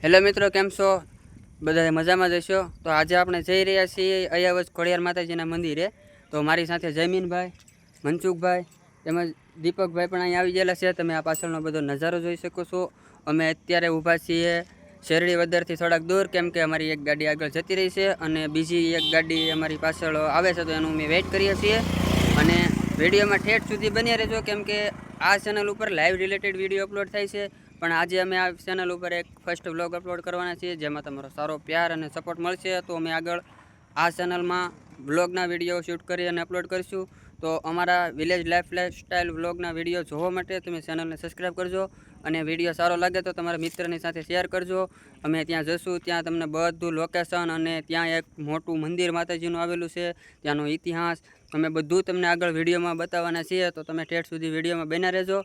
Hello મિત્રો, કેમ છો? બધા મજામાં જશો. તો આજે આપણે જઈ રહ્યા છીએ અયાવજ ખોડિયાર માતાજીના મંદિરે. તો મારી સાથે જયમીનભાઈ, મનસુખભાઈ તેમજ દીપકભાઈ પણ અહીં આવી ગયેલા છે. તમે આ પાછળનો બધો નજારો જોઈ શકો છો. અમે અત્યારે ઊભા છીએ શેરડી વદરથી થોડાક દૂર, કેમ કે અમારી એક ગાડી આગળ જતી રહી છે અને બીજી એક ગાડી અમારી પાછળ આવે છે, તો એનું અમે વેઇટ કરીએ છીએ. અને વિડીયોમાં ઠેઠ સુધી બન્યા રહેજો, કેમ કે આ ચેનલ ઉપર લાઈવ રિલેટેડ વિડીયો અપલોડ થાય છે. પણ આજે અમે આ ચેનલ ઉપર એક ફર્સ્ટ વ્લોગ અપલોડ કરવાના છીએ, જેમાં તમારો સારો પ્યાર અને સપોર્ટ મળશે. તો અમે આગળ આ ચેનલમાં વ્લોગના વિડીયો શૂટ કરી અને અપલોડ કરીશું. તો અમારા વિલેજ લાઈફસ્ટાઈલ વ્લોગના વિડીયો જોવા માટે તમે ચેનલને સબસ્ક્રાઈબ કરજો. અને વિડીયો સારો લાગે તો તમારા મિત્રની સાથે શેર કરજો. અમે ત્યાં જશું, ત્યાં તમને બધું લોકેશન અને ત્યાં એક મોટું મંદિર માતાજીનું આવેલું છે, ત્યાંનો ઇતિહાસ અમે બધું તમને આગળ વિડીયોમાં બતાવવાના છીએ. તો તમે ઠેઠ સુધી વિડીયોમાં બન્યા રહેજો.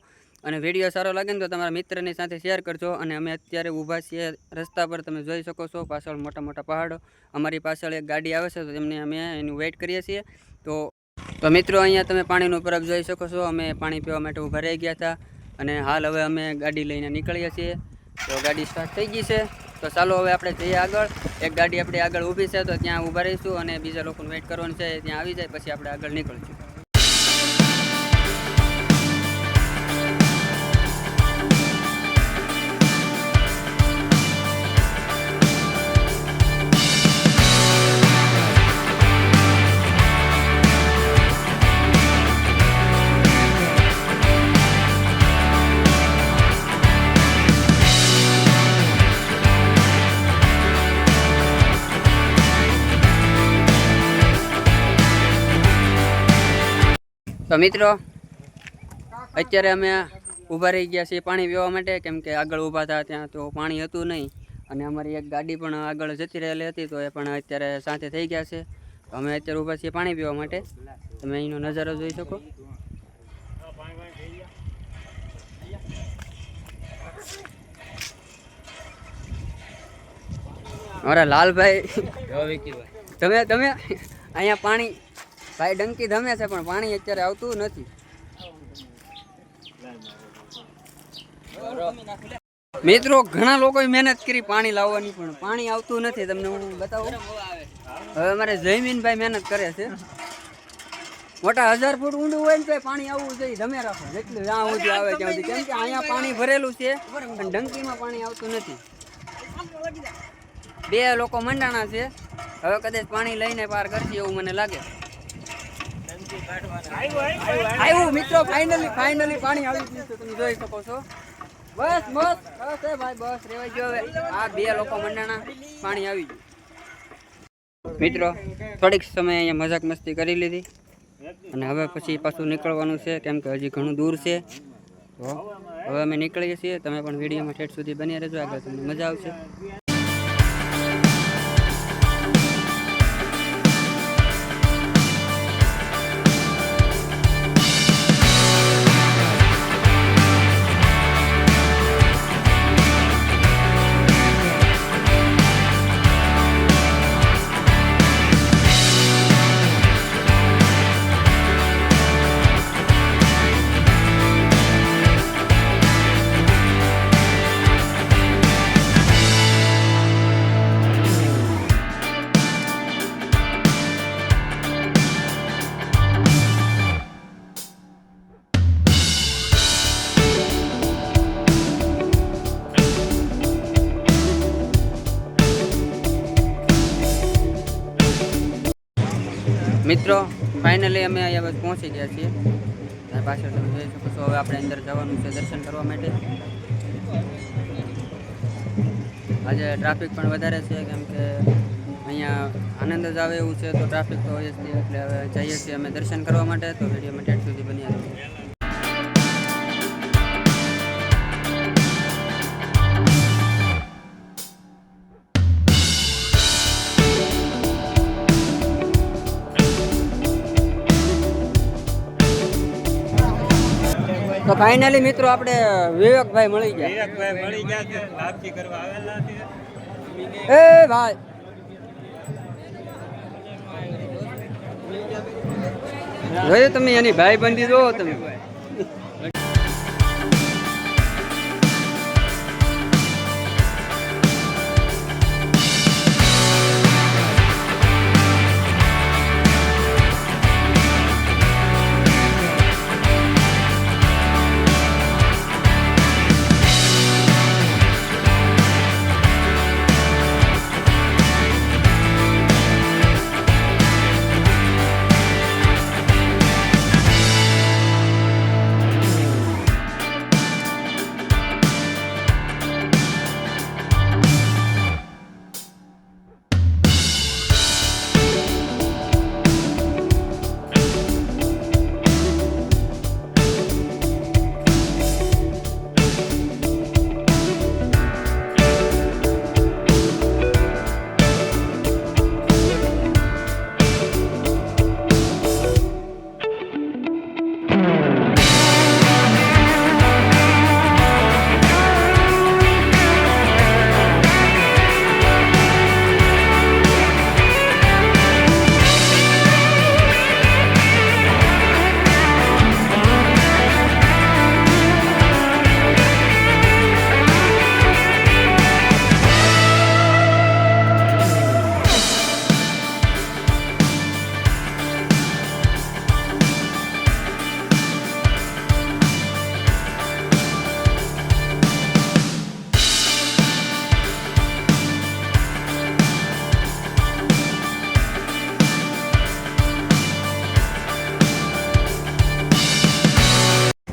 અને વિડીયો સારો લાગે ને તો તમારા મિત્રની સાથે શેર કરજો. અને અમે અત્યારે ઊભા છીએ રસ્તા પર, તમે જોઈ શકો છો પાછળ મોટા મોટા પહાડો. અમારી પાછળ એક ગાડી આવે છે, તો તેમને અમે એનું વેઇટ કરીએ છીએ. તો મિત્રો, અહીંયા તમે પાણીનું પરબ જોઈ શકો છો. અમે પાણી પીવા માટે ઊભા રહી ગયા હતા અને હાલ હવે અમે ગાડી લઈને નીકળીએ છીએ. તો ગાડી સ્ટાર્ટ થઈ ગઈ છે. તો ચાલો હવે આપણે જઈએ આગળ. એક ગાડી આપણી આગળ ઊભી છે, તો ત્યાં ઊભા રહીશું અને બીજા લોકોને વેઇટ કરવાનું છે. ત્યાં આવી જાય પછી આપણે આગળ નીકળીશું. તો મિત્રો, અત્યારે અમે ઊભા રહી ગયા છીએ પાણી પીવા માટે, કેમ કે આગળ ઊભા હતા ત્યાં તો પાણી હતું નહીં. અને અમારી એક ગાડી પણ આગળ જતી રહેલી હતી, તો એ પણ અત્યારે સાથે થઈ ગયા છે. તો અમે અત્યારે ઊભા છીએ પાણી પીવા માટે. તમે અહીંનો નજારો જોઈ શકો. મારા લાલભાઈ તમે અહીંયા પાણી ભાઈ ડંકી ધમે છે, પણ પાણી અત્યારે આવતું નથી. મિત્રો, ઘણા લોકોએ મહેનત કરી પાણી લાવવાની, પણ પાણી આવતું નથી. તમને હું બતાવું. હવે અમારે જયમીનભાઈ મહેનત કરે છે. મોટા 1000 ફૂટ ઊંડું હોય ને તો પાણી આવવું જોઈએ. ધમે રાખો જેટલું જ્યાં સુધી આવે ત્યાં સુધી, કેમ કે અહીંયા પાણી ભરેલું છે પણ ડંકીમાં પાણી આવતું નથી. 2 લોકો મંડાણા છે. હવે કદાચ પાણી લઈને પાર કરશે એવું મને લાગે. આવ્યું મિત્રો, ફાઇનલી પાણી આવી ગયું છે, તમે જોઈ શકો છો. બસ બસ બસ ભાઈ, બસ રેવાઈ ગયો. હવે આ 2 લોકો મંડાણા, પાણી આવી ગયું. મિત્રો, થોડીક સમય અહીંયા મજાક મસ્તી કરી લીધી અને હવે પછી પાછું નીકળવાનું છે, કેમ કે હજી ઘણું દૂર છે. તો હવે અમે નીકળીએ છીએ. તમે પણ વિડીયોમાં ઠેઠ સુધી બની રહેજો, આગળ તમને મજા આવશે. મિત્રો, ફાઇનલી અમે અહીંયા બસ પહોંચી ગયા છીએ. પાછળ તમે જોઈ શકો છો. હવે આપણે અંદર જવાનું છે દર્શન કરવા માટે. આજે ટ્રાફિક પણ વધારે છે, કેમ કે અહીંયા આનંદ જ આવે એવું છે, તો ટ્રાફિક તો હોય જ નહીં. એટલે હવે જઈએ છીએ અમે દર્શન કરવા માટે. તો વિડીયોમાં ઠેઠ સુધી બની આવ્યું. તો ફાઇનલી મિત્રો, આપણે વિવેકભાઈ મળી ગયા. એ ભાઈ, જોયું તમે એની ભાઈ બંધી જોવો તમે.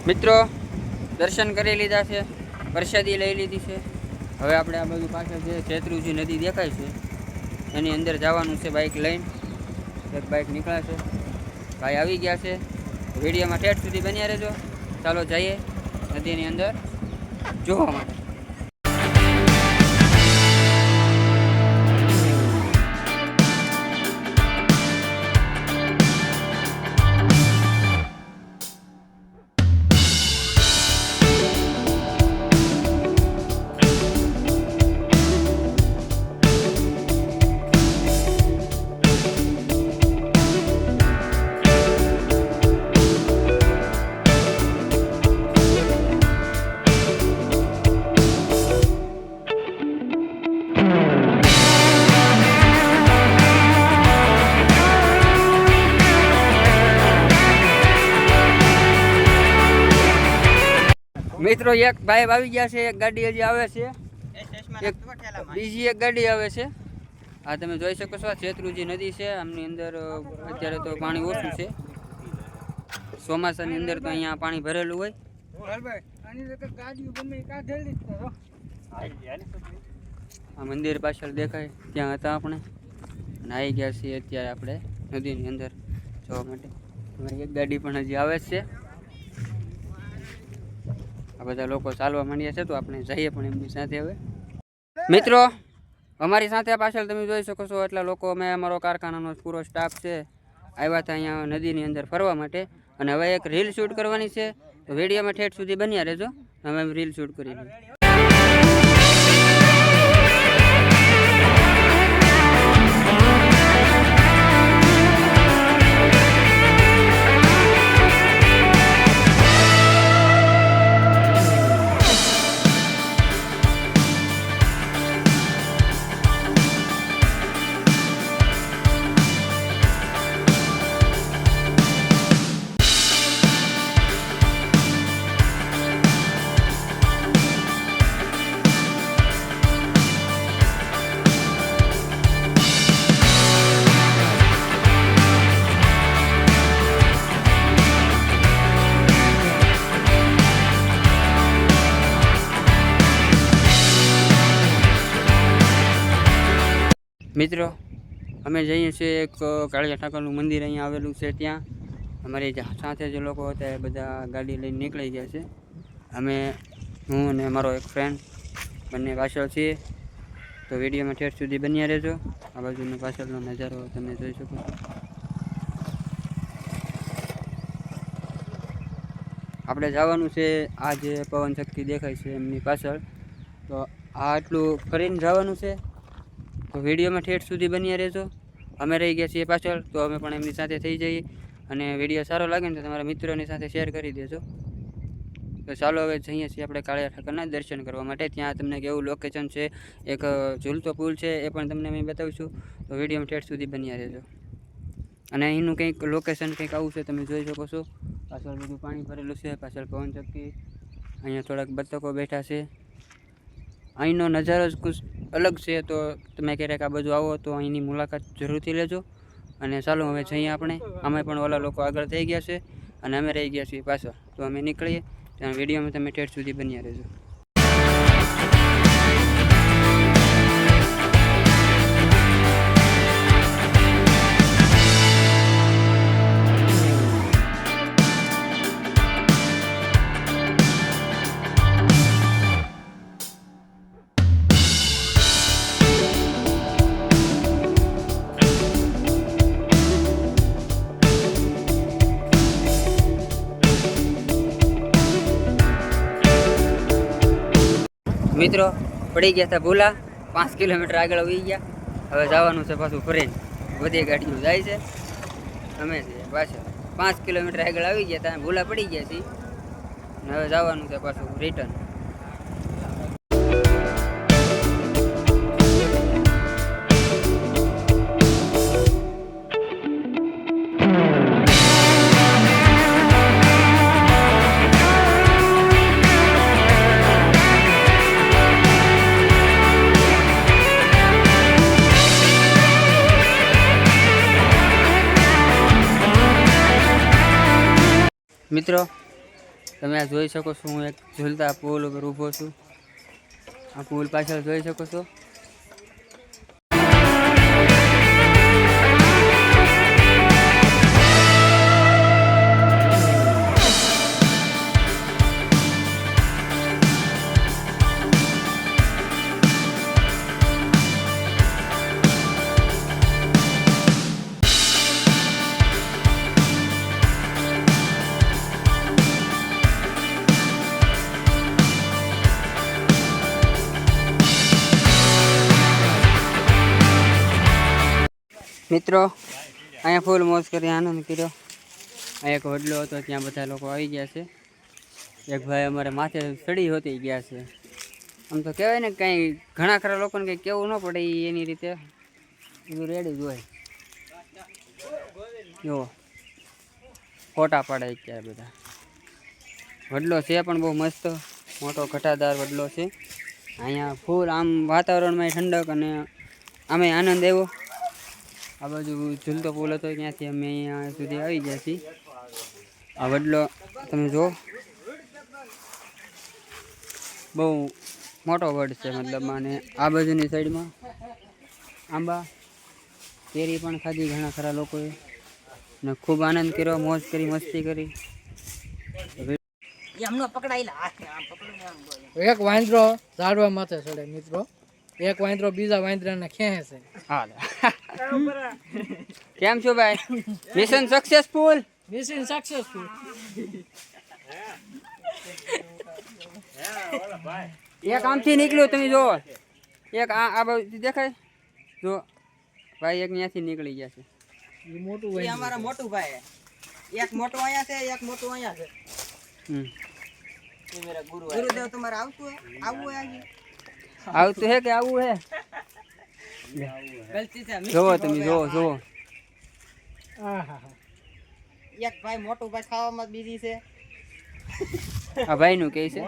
મિત્રો દર્શન કરી લીધા છે, પ્રસાદી લઈ લીધી છે. હવે આપણે આ બધું પાછળ જે શેત્રુંજી નદી દેખાય છે એની અંદર જવાનું છે બાઇક લઈને. એક બાઇક નીકળે છે, ભાઈ આવી ગયા છે. વિડીયોમાં ઠેઠ સુધી બન્યા રહેજો. ચાલો જઈએ નદીની અંદર જોવા માટે. મિત્રો એક ભાઈ આવી ગયા છે, એક ગાડી હજી આવે છે, બીજી એક ગાડી આવે છે. આ તમે જોઈ શકો છો, આ શેત્રુંજી નદી છે. આમની અંદર અત્યારે તો પાણી ઓછું છે. ચોમાસાની અંદર તો અહીંયા પાણી ભરેલું હોય. આ મંદિર પાછળ દેખાય ત્યાં હતા આપણે, અને આવી ગયા છીએ અત્યારે આપણે નદીની અંદર જોવા માટે. એક ગાડી પણ હજી આવે છે. આ બધા લોકો ચાલવા માંડ્યા છે, તો આપણે જઈએ પણ એમની સાથે. હવે મિત્રો અમારી સાથે પાછળ તમે જોઈ શકો છો એટલા લોકો, અમે અમારો કારખાનાનો પૂરો સ્ટાફ છે, આવ્યા હતા અહીંયા નદીની અંદર ફરવા માટે. અને હવે એક રીલ શૂટ કરવાની છે, તો વિડીયોમાં ઠેઠ સુધી બન્યા રહેજો. અમે રીલ શૂટ કરી લઈએ. મિત્રો અમે જઈએ છીએ એક કાળિયા ઠાકરનું મંદિર અહીંયા આવેલું છે. ત્યાં અમારી સાથે જે લોકો હતા એ બધા ગાડી લઈને નીકળી ગયા છે. અમે, હું અને મારો એક ફ્રેન્ડ બંને પાછળ છીએ. તો વિડીયોમાં ઠેઠ સુધી બન્યા રહેજો. આ બાજુનો પાછળનો નજારો તમે જોઈ શકો છો. આપણે જવાનું છે આ જે પવન શક્તિ દેખાય છે એમની પાછળ, તો આ આટલું ફરીને જવાનું છે. તો વિડીયોમાં ઠેઠ સુધી બન્યા રહેજો. અમે રહી ગયા છીએ પાછળ, તો અમે પણ એમની સાથે થઈ જઈએ. અને વિડીયો સારો લાગે ને તો તમારા મિત્રોની સાથે શેર કરી દેજો. તો ચાલો હવે જઈએ છીએ આપણે કાળિયા ઠાકરના દર્શન કરવા માટે. ત્યાં તમને કેવું લોકેશન છે, એક ઝૂલતો પુલ છે, એ પણ તમને અમે બતાવીશું. તો વિડીયોમાં ઠેઠ સુધી બન્યા રહેજો. અને અહીંનું કંઈક લોકેશન કંઈક આવું છે, તમે જોઈ શકો છો. પાછળ બધું પાણી ભરેલું છે, પાછળ પવન ચક્કી, અહીંયા થોડાક બતકો બેઠા છે. અહીંનો નજારો જ કુછ અલગ છે. તો તમે ક્યારેક આ બાજુ આવો તો અહીંની મુલાકાત જરૂરથી લેજો. અને ચાલો હવે જઈએ આપણે. અમે પણ ઓલા લોકો આગળ થઈ ગયા છે અને અમે રહી ગયા છીએ પાછળ. તો અમે નીકળીએ. ત્યાં વિડીયોમાં તમે ઠેઠ સુધી બન્યા રહેજો. મિત્રો પડી ગયા હતા ભૂલા, 5 કિલોમીટર આગળ આવી ગયા. હવે જવાનું છે પાછું ફરીને. બધી ગાડીઓ જાય છે, અમે છીએ પાછળ. 5 કિલોમીટર આગળ આવી ગયા ત્યાં ભૂલા પડી ગયા છીએ. હવે જવાનું છે પાછું રિટર્ન. મિત્રો તમે આ જોઈ શકો છો, હું એક ઝૂલતા પુલ ઉપર ઊભો છું. આ પુલ પાછળ જોઈ શકો છો. મિત્રો અહીંયા ફૂલ મોજ કરી આનંદ કર્યો. અહીંયા એક વડલો હતો, ત્યાં બધા લોકો આવી ગયા છે. એક ભાઈ અમારે માથે ચડી હોતી ગયા છે. આમ તો કહેવાય ને કાંઈ ઘણા ખરા લોકોને કંઈ કહેવું ન પડે, એની રીતે બધું રેડી જ હોય. જુઓ ફોટા પાડે અત્યારે બધા. વડલો છે પણ બહુ મસ્ત મોટો ઘટાદાર વડલો છે. અહીંયા ફૂલ આમ વાતાવરણમાં ઠંડક અને આમે આનંદ આવ્યો. આ બાજુ ઝૂલતો પુલ હતો, ત્યાંથી અમે અહીંયા સુધી આવી ગયા છીએ. આ વડલો તમે જુઓ, બહુ મોટો વડ છે મતલબ. અને આ બાજુની સાઈડમાં આંબા કેરી પણ ખાધી ઘણા ખરા લોકોએ, ને ખૂબ આનંદ કર્યો, મોજ કરી, મસ્તી કરી. એક વાંદરો ઝાડવા માથે ચડે મિત્રો, એક વાંદરો બીજા વાંદરાને ખેંચે છે. કેમ છો ભાઈ? Mission successful. Mission successful. એક આમથી નીકળ્યું, તમે જુઓ. એક આ બાજુ દેખાય જો ભાઈ, એક ત્યાંથી નીકળી ગયા છે. એ મોટું ભાઈ, અમારા મોટું ભાઈ. એક મોટું અહીંયા છે, એક મોટું અહીંયા છે. ગુરુદેવ તમારે આવતું હે? આવવું હે આજે? આવતું હે કે આવું હે? જોવો તમે, જોવો. એક ભાઈ મોટું ભાઈ ખાવામાં બીજી છે. આ ભાઈ નું કે છે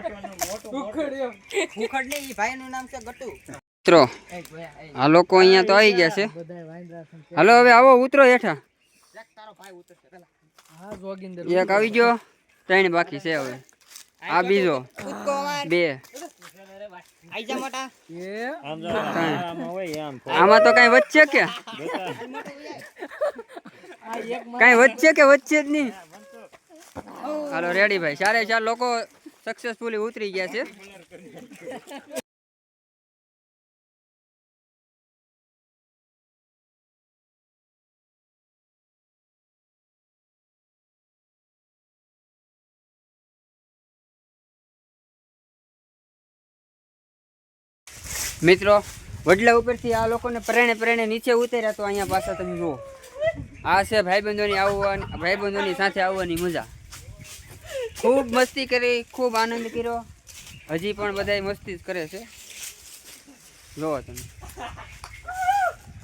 ભૂખડ નહીં, ઈ ભાઈ નું નામ છે ગટુ. મિત્રો આ લોકો અહીંયા તો આવી ગયા છે. હાલો હવે આવો, ઉતરો હેઠા. તારો ભાઈ ઉતરશે પેલા. હા જોગિંદર એક આવી ગયો, 3 બાકી છે હવે. આ બીજો, 2. આઈ જા મોટા. આમાં તો કઈ વચ્ચે કે કઈ વચ્ચે જ નહીં. હાલો રેડી ભાઈ, 4 લોકો સક્સેસફુલી ઉતરી ગયા છે. મિત્રો વડલા ઉપરથી આ લોકોને પ્રેણે નીચે ઉતર્યા, તો અહીંયા પાછા તમે જુઓ. આ છે ભાઈબંધોની સાથે આવવાની મજા. ખૂબ મસ્તી કરી, ખૂબ આનંદ કર્યો. હજી પણ બધા મસ્તી જ કરે છે. જુઓ તમે,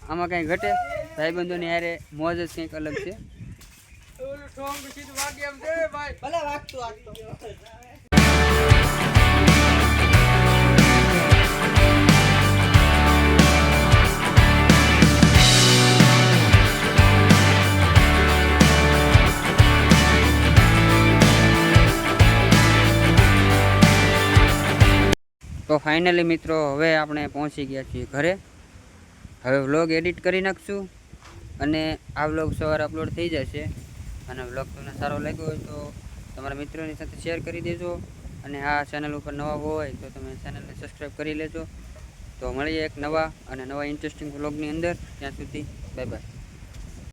આમાં કંઈ ઘટે. ભાઈબંધોની હારે મોજ જ કંઈક અલગ છે. ભલે વાગતું. તો ફાઇનલી મિત્રો હવે આપણે પહોંચી ગયા છીએ ઘરે. હવે વ્લોગ એડિટ કરી નાખશું અને આ વ્લોગ સવારે અપલોડ થઈ જશે. અને વ્લોગ તમને સારો લાગ્યો હોય તો તમારા મિત્રોની સાથે શેર કરી દેજો. અને આ ચેનલ ઉપર નવા હોય તો તમે ચેનલને સબસ્ક્રાઈબ કરી લેજો. તો મળીએ એક નવા ઇન્ટરેસ્ટિંગ વ્લોગની અંદર. ત્યાં સુધી બાય બાય.